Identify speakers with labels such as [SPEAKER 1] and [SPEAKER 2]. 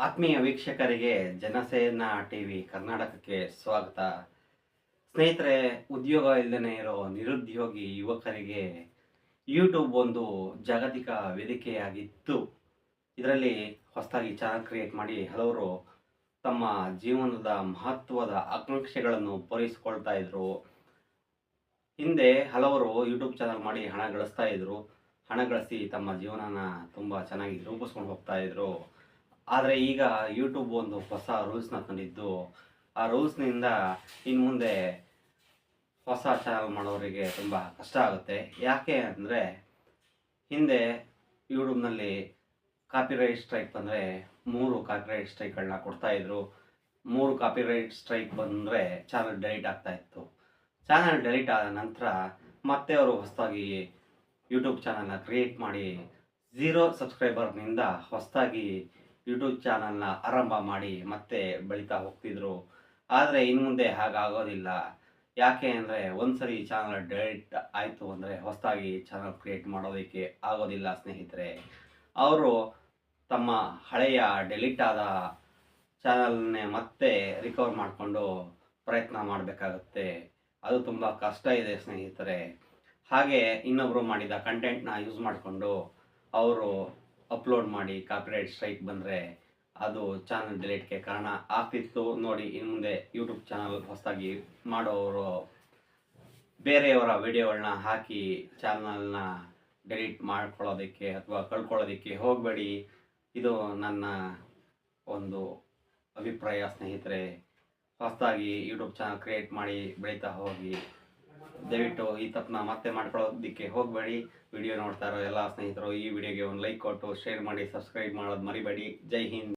[SPEAKER 1] ಆತ್ಮೀಯ ವೀಕ್ಷಕರಿಗೆ ಜನಸೇನಾ ಟಿವಿ ಕರ್ನಾಟಕಕ್ಕೆ ಸ್ವಾಗತ. ಸ್ನೇಹಿತರೆ, ಉದ್ಯೋಗ ಇಲ್ಲದೇ ಇರೋ ನಿರುದ್ಯೋಗಿ ಯುವಕರಿಗೆ ಯೂಟ್ಯೂಬ್ ಒಂದು ಜಾಗತಿಕ ವೇದಿಕೆಯಾಗಿದ್ದು, ಇದರಲ್ಲಿ ಹೊಸದಾಗಿ ಚಾನಲ್ ಕ್ರಿಯೇಟ್ ಮಾಡಿ ಹಲವರು ತಮ್ಮ ಜೀವನದ ಮಹತ್ವದ ಆಕಾಂಕ್ಷೆಗಳನ್ನು ಪೂರೈಸಿಕೊಳ್ತಾ ಇದ್ರು. ಹಿಂದೆ ಹಲವರು ಯೂಟ್ಯೂಬ್ ಚಾನಲ್ ಮಾಡಿ ಹಣ ಗಳಿಸ್ತಾ ಇದ್ರು. ಹಣ ಗಳಿಸಿ ತಮ್ಮ ಜೀವನನ ತುಂಬ ಚೆನ್ನಾಗಿ ರೂಪಿಸ್ಕೊಂಡು ಹೋಗ್ತಾ ಇದ್ರು. ಆದರೆ ಈಗ ಯೂಟ್ಯೂಬ್ ಒಂದು ಹೊಸ ರೂಲ್ಸ್ನ ತಂದಿದ್ದು, ಆ ರೂಲ್ಸ್ನಿಂದ ಇನ್ನು ಮುಂದೆ ಹೊಸ ಚಾನಲ್ ಮಾಡೋರಿಗೆ ತುಂಬ ಕಷ್ಟ ಆಗುತ್ತೆ. ಯಾಕೆ ಅಂದರೆ, ಹಿಂದೆ ಯೂಟ್ಯೂಬ್ನಲ್ಲಿ ಕಾಪಿರೈಟ್ ಸ್ಟ್ರೈಕ್ ಬಂದರೆ 3 ಕಾಪಿರೈಟ್ ಸ್ಟ್ರೈಕ್ಗಳನ್ನ ಕೊಡ್ತಾಯಿದ್ರು. 3 ಕಾಪಿರೈಟ್ ಸ್ಟ್ರೈಕ್ ಬಂದರೆ ಚಾನಲ್ ಡೆಲೀಟ್ ಆಗ್ತಾಯಿತ್ತು. ಚಾನಲ್ ಡೆಲೀಟ್ ಆದ ನಂತರ ಮತ್ತೆ ಅವರು ಹೊಸದಾಗಿ ಯೂಟ್ಯೂಬ್ ಚಾನಲ್ನ ಕ್ರಿಯೇಟ್ ಮಾಡಿ 0 ಸಬ್ಸ್ಕ್ರೈಬರ್ನಿಂದ ಹೊಸದಾಗಿ ಯೂಟ್ಯೂಬ್ ಚಾನಲ್ನ ಆರಂಭ ಮಾಡಿ ಮತ್ತೆ ಬೆಳೀತಾ ಹೋಗ್ತಿದ್ರು. ಆದರೆ ಇನ್ನು ಮುಂದೆ ಹಾಗಾಗೋದಿಲ್ಲ. ಯಾಕೆ ಅಂದರೆ, ಒಂದ್ಸರಿ ಚಾನಲ್ ಡೆಲೀಟ್ ಆಯಿತು ಅಂದರೆ ಹೊಸದಾಗಿ ಚಾನಲ್ ಕ್ರಿಯೇಟ್ ಮಾಡೋದಕ್ಕೆ ಆಗೋದಿಲ್ಲ ಸ್ನೇಹಿತರೆ. ಅವರು ತಮ್ಮ ಹಳೆಯ ಡೆಲೀಟ್ ಆದ ಚಾನಲ್ನೇ ಮತ್ತೆ ರಿಕವರ್ ಮಾಡಿಕೊಂಡು ಪ್ರಯತ್ನ ಮಾಡಬೇಕಾಗುತ್ತೆ. ಅದು ತುಂಬ ಕಷ್ಟ ಇದೆ ಸ್ನೇಹಿತರೆ. ಹಾಗೆ ಇನ್ನೊಬ್ಬರು ಮಾಡಿದ ಕಂಟೆಂಟ್ನ ಯೂಸ್ ಮಾಡಿಕೊಂಡು ಅವರು ಅಪ್ಲೋಡ್ ಮಾಡಿ ಕಾಪಿರೈಟ್ ಸ್ಟ್ರೈಕ್ ಬಂದರೆ ಅದು ಚಾನಲ್ ಡಿಲೀಟ್ಗೆ ಕಾರಣ ಆಗ್ತಿತ್ತು. ನೋಡಿ, ಇನ್ನು ಮುಂದೆ ಯೂಟ್ಯೂಬ್ ಚಾನಲ್ ಹೊಸದಾಗಿ ಮಾಡೋರು ಬೇರೆಯವರ ವಿಡಿಯೋಗಳನ್ನ ಹಾಕಿ ಚಾನಲ್ನ ಡಿಲೀಟ್ ಮಾಡ್ಕೊಳ್ಳೋದಕ್ಕೆ ಅಥವಾ ಕಳ್ಕೊಳ್ಳೋದಕ್ಕೆ ಹೋಗಬೇಡಿ. ಇದು ನನ್ನ ಒಂದು ಅಭಿಪ್ರಾಯ ಸ್ನೇಹಿತರೆ. ಹೊಸದಾಗಿ ಯೂಟ್ಯೂಬ್ ಚಾನಲ್ ಕ್ರಿಯೇಟ್ ಮಾಡಿ ಬೆಳೀತಾ ಹೋಗಿ. ದಯವಿಟ್ಟು ಈ ತಪ್ಪನ್ನ ಮತ್ತೆ ಮಾಡ್ಕೊಳ್ಳೋದಕ್ಕೆ ಹೋಗಬೇಡಿ. ವಿಡಿಯೋ ನೋಡ್ತಾ ಇರೋ ಎಲ್ಲ ಸ್ನೇಹಿತರು ಈ ವಿಡಿಯೋಗೆ ಒಂದು ಲೈಕ್ ಕೊಟ್ಟು ಶೇರ್ ಮಾಡಿ, ಸಬ್ಸ್ಕ್ರೈಬ್ ಮಾಡೋದು ಮರಿಬೇಡಿ. ಜೈ ಹಿಂದ್.